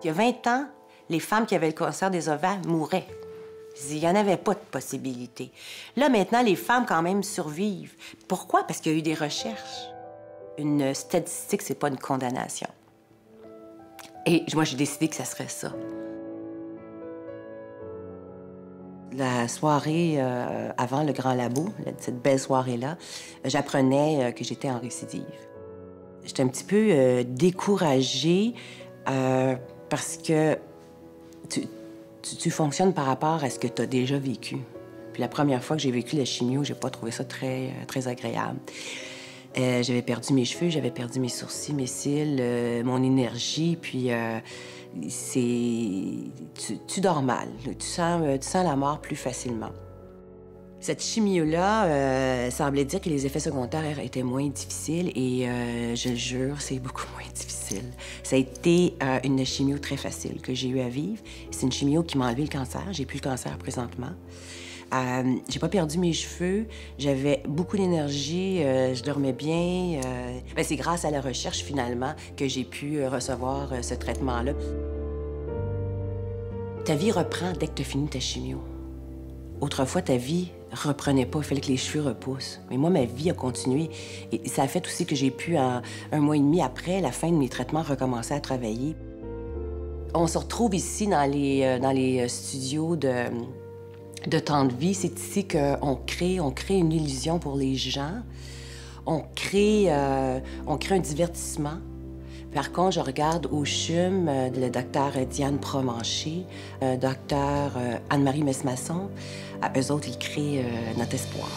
Il y a 20 ans, les femmes qui avaient le cancer des ovaires mouraient. Il n'y en avait pas de possibilité. Là, maintenant, les femmes, quand même, survivent. Pourquoi? Parce qu'il y a eu des recherches. Une statistique, c'est pas une condamnation. Et moi, j'ai décidé que ça serait ça. La soirée avant le Grand Labo, cette belle soirée-là, j'apprenais que j'étais en récidive. J'étais un petit peu découragée parce que tu fonctionnes par rapport à ce que tu as déjà vécu. Puis la première fois que j'ai vécu la chimio, j'ai pas trouvé ça très agréable. J'avais perdu mes cheveux, j'avais perdu mes sourcils, mes cils, mon énergie, puis tu dors mal. Tu sens la mort plus facilement. Cette chimio-là semblait dire que les effets secondaires étaient moins difficiles et je le jure, c'est beaucoup moins difficile. Ça a été une chimio très facile que j'ai eu à vivre. C'est une chimio qui m'a enlevé le cancer. J'ai plus le cancer présentement. J'ai pas perdu mes cheveux. J'avais beaucoup d'énergie. Je dormais bien. C'est grâce à la recherche, finalement, que j'ai pu recevoir ce traitement-là. Ta vie reprend dès que tu as fini ta chimio. Autrefois, ta vie reprenait pas, il fallait que les cheveux repoussent. Mais moi, ma vie a continué. Et ça a fait aussi que j'ai pu, un mois et demi après la fin de mes traitements, recommencer à travailler. On se retrouve ici dans les studios de Temps de vie. C'est ici qu'on crée une illusion pour les gens. On crée un divertissement. Par contre, je regarde au CHUM le docteur Diane Provencher, docteur Anne-Marie Mesmasson. Eux autres, ils créent notre espoir.